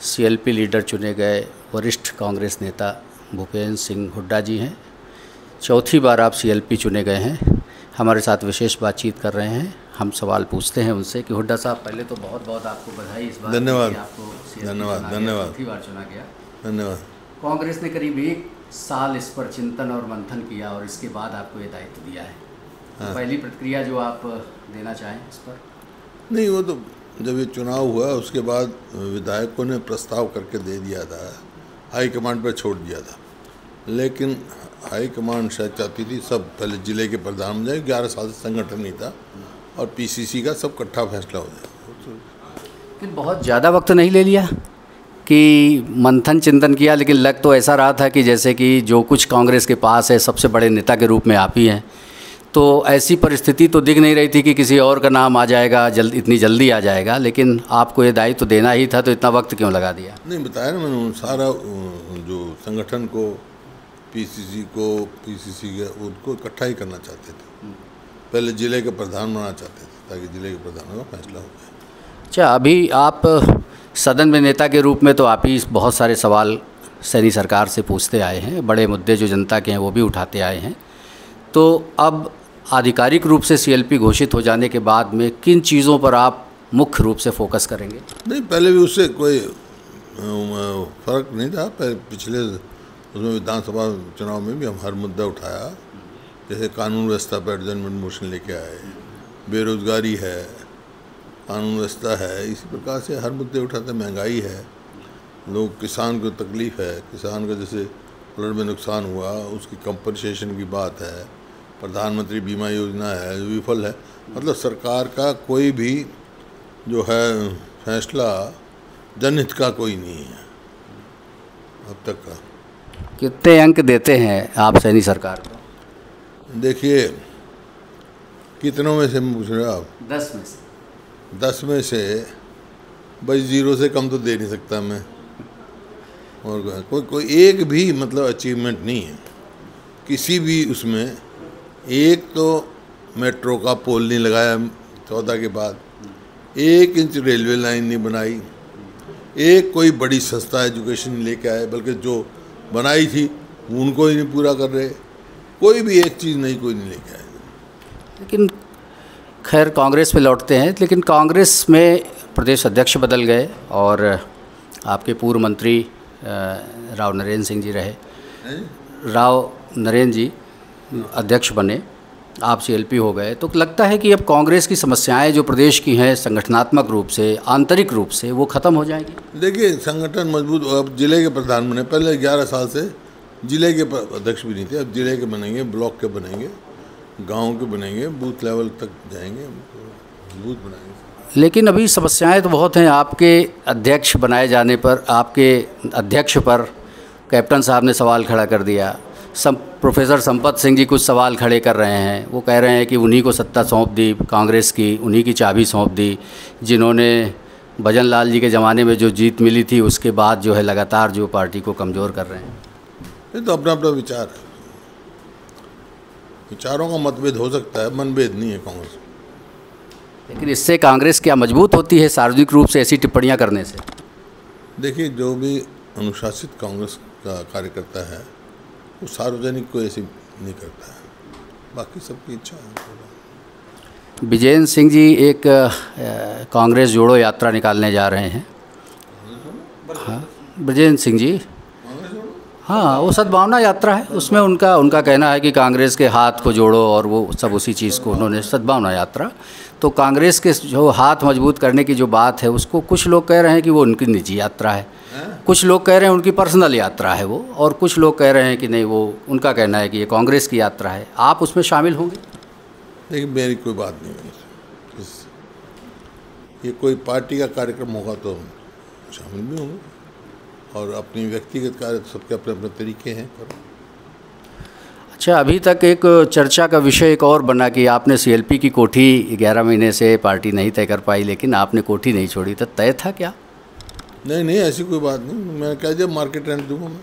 CLP leader चुने गए वरिष्ठ कांग्रेस नेता भूपेंद्र सिंह हुड्डा जी हैं। चौथी बार आप सीएलपी चुने गए हैं, हमारे साथ विशेष बातचीत कर रहे हैं। हम सवाल पूछते हैं उनसे कि हुड्डा साहब, पहले तो बहुत बहुत आपको बधाई इस बार। धन्यवाद। आपको धन्यवाद। चौथी बार चुना गया। धन्यवाद। कांग्रेस ने करीब 1 साल इस पर चिंतन और मंथन किया और इसके बाद आपको ये दायित्व दिया है। तो पहली प्रतिक्रिया जो आप देना चाहें इस पर। नहीं, वो तो जब ये चुनाव हुआ उसके बाद विधायकों ने प्रस्ताव करके दे दिया था, हाईकमांड पर छोड़ दिया था। लेकिन हाईकमांड शायद चाहती थी सब पहले जिले के प्रधान बन जाए, 11 साल से संगठन नहीं था, और पीसीसी का सब इकट्ठा फैसला हो जाए। लेकिन बहुत ज़्यादा वक्त नहीं ले लिया कि मंथन चिंतन किया, लेकिन लग तो ऐसा रहा था कि जैसे कि जो कुछ कांग्रेस के पास है, सबसे बड़े नेता के रूप में आप ही हैं, तो ऐसी परिस्थिति तो दिख नहीं रही थी कि किसी और का नाम आ जाएगा, इतनी जल्दी आ जाएगा। लेकिन आपको ये दायित्व तो देना ही था, तो इतना वक्त क्यों लगा दिया? नहीं, बताया ना मैंने, सारा जो संगठन को, पीसीसी को, पीसीसी के उनको इकट्ठा ही करना चाहते थे। पहले जिले के प्रधान बनाना चाहते थे ताकि जिले के प्रधानों का फैसला हो जाए। अच्छा, अभी आप सदन में नेता के रूप में तो आप ही बहुत सारे सवाल सैनी सरकार से पूछते आए हैं, बड़े मुद्दे जो जनता के हैं वो भी उठाते आए हैं। तो अब आधिकारिक रूप से सीएलपी घोषित हो जाने के बाद में किन चीज़ों पर आप मुख्य रूप से फोकस करेंगे? नहीं, पहले भी उससे कोई फ़र्क नहीं था। पिछले उसमें विधानसभा चुनाव में भी हम हर मुद्दा उठाया, जैसे कानून व्यवस्था पर एडजमेंट मोशन लेके आए, बेरोज़गारी है, कानून व्यवस्था है, इसी प्रकार से हर मुद्दे उठाते। महंगाई है, लोग, किसान को तकलीफ़ है, किसान का जैसे फ्लड में नुकसान हुआ उसकी कंपनसेशन की बात है, प्रधानमंत्री बीमा योजना है जो विफल है। मतलब सरकार का कोई भी जो है फैसला जनहित का कोई नहीं है अब तक का। कितने अंक देते हैं आप सैनी सरकार को? देखिए, कितनों में से पूछ रहे हो आप? 10 में से। 10 में से बस 0 से कम तो दे नहीं सकता मैं। और कोई एक भी मतलब अचीवमेंट नहीं है किसी भी उसमें। एक तो मेट्रो का पोल नहीं लगाया 14 के बाद, 1 इंच रेलवे लाइन नहीं बनाई, एक कोई बड़ी संस्था एजुकेशन नहीं लेके आए, बल्कि जो बनाई थी उनको ही नहीं पूरा कर रहे। कोई भी एक चीज़ नहीं, कोई नहीं लेके आए। लेकिन खैर कांग्रेस पे लौटते हैं। लेकिन कांग्रेस में प्रदेश अध्यक्ष बदल गए और आपके पूर्व मंत्री राव नरेंद्र सिंह जी रहे। राव नरेंद्र जी अध्यक्ष बने, आप सीएलपी हो गए। तो लगता है कि अब कांग्रेस की समस्याएं जो प्रदेश की हैं संगठनात्मक रूप से, आंतरिक रूप से, वो ख़त्म हो जाएंगी? देखिए, संगठन मजबूत। अब जिले के प्रधान बने, पहले 11 साल से जिले के अध्यक्ष भी नहीं थे, अब जिले के बनेंगे, ब्लॉक के बनेंगे, गाँव के बनेंगे, बूथ लेवल तक जाएंगे, बूथ बनाएंगे। लेकिन अभी समस्याएं तो बहुत हैं। आपके अध्यक्ष बनाए जाने पर, आपके अध्यक्ष पर कैप्टन साहब ने सवाल खड़ा कर दिया। प्रोफेसर संपत सिंह जी कुछ सवाल खड़े कर रहे हैं। वो कह रहे हैं कि उन्हीं को सत्ता सौंप दी कांग्रेस की, उन्हीं की चाबी सौंप दी, जिन्होंने भजन लाल जी के ज़माने में जो जीत मिली थी उसके बाद जो है लगातार जो पार्टी को कमज़ोर कर रहे हैं। ये तो अपना अपना विचार है, विचारों का मतभेद हो सकता है, मनभेद नहीं है कांग्रेस। लेकिन इससे कांग्रेस क्या मजबूत होती है सार्वजनिक रूप से ऐसी टिप्पणियां करने से? देखिए, जो भी अनुशासित कांग्रेस का कार्यकर्ता है वो सार्वजनिक को ऐसे नहीं करता है, बाकी सबकी इच्छा है। विजेंद्र सिंह जी एक कांग्रेस जोड़ो यात्रा निकालने जा रहे हैं। हाँ, विजेंद्र सिंह जी, हाँ, वो सद्भावना यात्रा है। उसमें उनका कहना है कि कांग्रेस के हाथ को जोड़ो, और वो सब उसी चीज़ को उन्होंने सद्भावना यात्रा। तो कांग्रेस के जो हाथ मजबूत करने की जो बात है उसको कुछ लोग कह रहे हैं कि वो उनकी निजी यात्रा है, कुछ लोग कह रहे हैं उनकी पर्सनल यात्रा है वो, और कुछ लोग कह रहे हैं कि नहीं, वो उनका कहना है कि ये कांग्रेस की यात्रा है। आप उसमें शामिल होंगे? देखिए, मेरी कोई बात नहीं है। ये कोई पार्टी का कार्यक्रम होगा तो शामिल भी होंगे, और अपनी व्यक्तिगत कार्य तो सबके अपने अपने तरीके हैं। अच्छा, अभी तक एक चर्चा का विषय एक और बना कि आपने सीएलपी की कोठी 11 महीने से पार्टी नहीं तय कर पाई, लेकिन आपने कोठी नहीं छोड़ी, तो तय था क्या? नहीं, ऐसी कोई बात नहीं। मैं कह दिया मार्केट रेंट दूंगा मैं,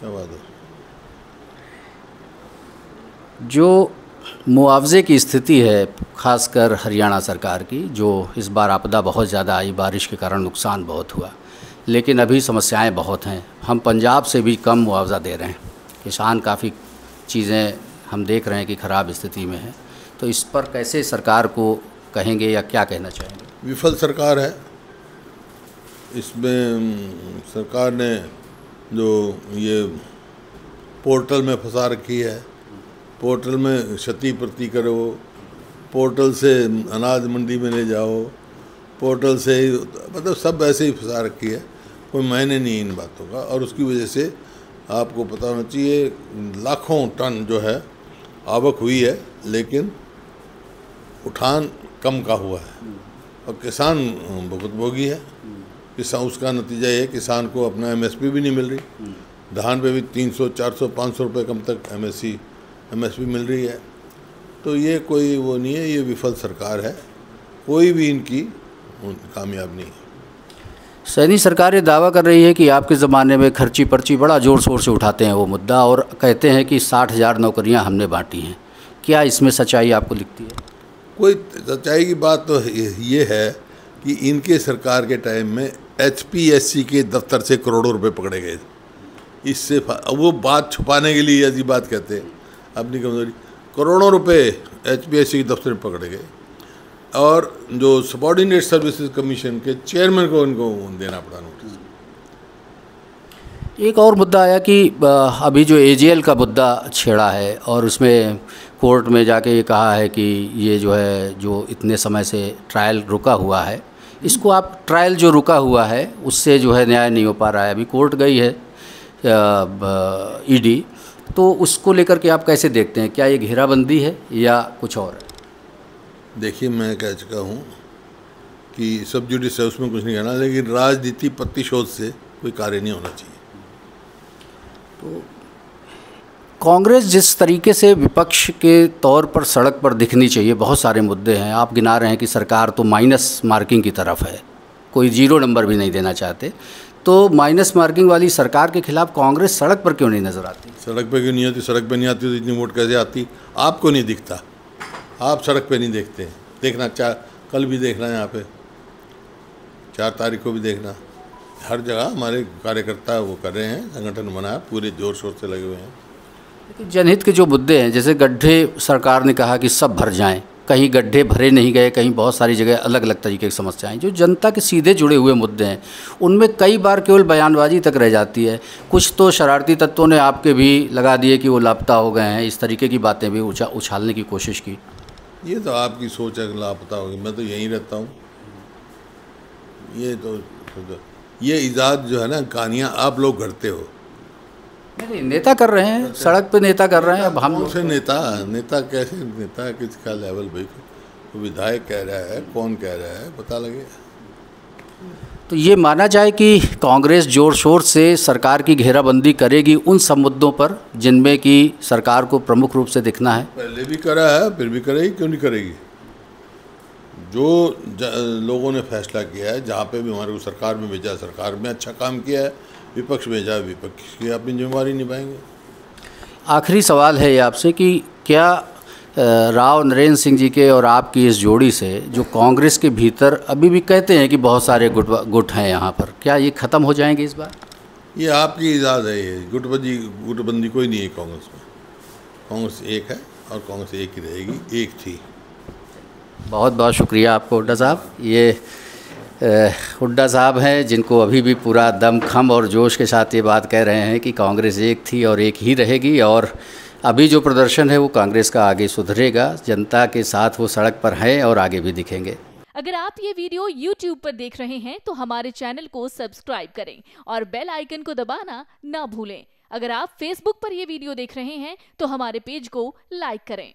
क्या बात है। जो मुआवजे की स्थिति है खासकर हरियाणा सरकार की, जो इस बार आपदा बहुत ज़्यादा आई, बारिश के कारण नुकसान बहुत हुआ, लेकिन अभी समस्याएं बहुत हैं। हम पंजाब से भी कम मुआवजा दे रहे हैं, किसान काफ़ी चीज़ें हम देख रहे हैं कि ख़राब स्थिति में है। तो इस पर कैसे सरकार को कहेंगे या क्या कहना चाहेंगे? विफल सरकार है। इसमें सरकार ने जो ये पोर्टल में फंसा रखी है, पोर्टल में क्षतिपूर्ति करो, पोर्टल से अनाज मंडी में ले जाओ, पोर्टल से मतलब सब ऐसे ही फंसा रखी है, कोई मायने नहीं इन बातों का। और उसकी वजह से आपको पता होना चाहिए लाखों टन जो है आवक हुई है, लेकिन उठान कम का हुआ है और किसान भुगतभोगी है। किसान, उसका नतीजा ये किसान को अपना एमएसपी भी नहीं मिल रही। धान पे भी 300, 400, 500 रुपये कम तक एमएसपी मिल रही है। तो ये कोई वो नहीं है, ये विफल सरकार है, कोई भी इनकी कामयाब नहीं है। सैनी सरकार ये दावा कर रही है कि आपके ज़माने में खर्ची पर्ची बड़ा ज़ोर शोर से उठाते हैं वो मुद्दा, और कहते हैं कि 60,000 नौकरियां हमने बांटी हैं। क्या इसमें सच्चाई आपको लिखती है? कोई सच्चाई की बात तो ये है कि इनके सरकार के टाइम में HPSC के दफ्तर से करोड़ों रुपए पकड़े गए। इससे वो बात छुपाने के लिए ऐसी बात कहते हैं अपनी कमजोरी। करोड़ों रुपए HPSC के दफ्तर में पकड़े गए, और जो सबॉर्डिनेट सर्विसेज कमीशन के चेयरमैन को इनको देना पड़ा नोटिस। एक और मुद्दा आया कि अभी जो AGL का मुद्दा छेड़ा है, और उसमें कोर्ट में जाके ये कहा है कि ये जो है, जो इतने समय से ट्रायल रुका हुआ है, इसको आप ट्रायल जो रुका हुआ है उससे जो है न्याय नहीं हो पा रहा है। अभी कोर्ट गई है ED, तो उसको लेकर के आप कैसे देखते हैं? क्या ये घेराबंदी है या कुछ और है? देखिए, मैं कह चुका हूँ कि सब जुडिस है, उसमें कुछ नहीं कहना, लेकिन राजनीति प्रतिशोध से कोई कार्य नहीं होना चाहिए। तो कांग्रेस जिस तरीके से विपक्ष के तौर पर सड़क पर दिखनी चाहिए, बहुत सारे मुद्दे हैं, आप गिना रहे हैं कि सरकार तो माइनस मार्किंग की तरफ है, कोई 0 नंबर भी नहीं देना चाहते, तो माइनस मार्किंग वाली सरकार के खिलाफ कांग्रेस सड़क पर क्यों नहीं नज़र आती? सड़क पर क्यों नहीं आती? सड़क पर नहीं आती तो इतनी वोट कैसे आती? आपको नहीं दिखता, आप सड़क पे नहीं देखते। देखना, कल भी देखना, यहाँ पे 4 तारीख को भी देखना, हर जगह हमारे कार्यकर्ता वो कर रहे हैं, संगठन बना है, पूरे जोर शोर से लगे हुए हैं। लेकिन जनहित के जो मुद्दे हैं, जैसे गड्ढे, सरकार ने कहा कि सब भर जाएं, कहीं गड्ढे भरे नहीं गए, कहीं बहुत सारी जगह अलग अलग तरीके की समस्याएं, जो जनता के सीधे जुड़े हुए मुद्दे हैं, उनमें कई बार केवल बयानबाजी तक रह जाती है। कुछ तो शरारती तत्वों ने आपके भी लगा दिए कि वो लापता हो गए हैं, इस तरीके की बातें भी उछालने की कोशिश की। ये तो आपकी सोच है, लापता होगी, मैं तो यहीं रहता हूँ। ये इजाद जो है ना, कहानियाँ आप लोग गढ़ते हो। नहीं, नेता कर रहे हैं, सड़क पे नेता कर रहे हैं। अब हम से नेता कैसे नेता, किसका लेवल भाई? तो विधायक कह रहा है, कौन कह रहा है, पता लगे। तो ये माना जाए कि कांग्रेस जोर शोर से सरकार की घेराबंदी करेगी उन सब मुद्दों पर जिनमें कि सरकार को प्रमुख रूप से दिखना है। पहले भी करा है, फिर भी करेगी, क्यों नहीं करेगी? जो लोगों ने फैसला किया है, जहाँ पे भी हमारे को सरकार में भेजा, सरकार में अच्छा काम किया है, विपक्ष भेजा, विपक्ष की अपनी जिम्मेवारी निभाएंगे। आखिरी सवाल है ये आपसे कि क्या राव नरेंद्र सिंह जी के और आपकी इस जोड़ी से, जो कांग्रेस के भीतर अभी भी कहते हैं कि बहुत सारे गुट हैं यहाँ पर, क्या ये ख़त्म हो जाएंगे इस बार? ये आपकी इजाज़त है। ये गुटबंदी कोई नहीं है कांग्रेस में। कांग्रेस एक है और कांग्रेस एक ही रहेगी, एक थी। बहुत बहुत शुक्रिया आपको हुड्डा साहब। ये हुड्डा साहब हैं जिनको अभी भी पूरा दम खम और जोश के साथ ये बात कह रहे हैं कि कांग्रेस एक थी और एक ही रहेगी, और अभी जो प्रदर्शन है वो कांग्रेस का आगे सुधरेगा, जनता के साथ वो सड़क पर हैं और आगे भी दिखेंगे। अगर आप ये वीडियो YouTube पर देख रहे हैं तो हमारे चैनल को सब्सक्राइब करें और बेल आइकन को दबाना ना भूलें। अगर आप Facebook पर ये वीडियो देख रहे हैं तो हमारे पेज को लाइक करें।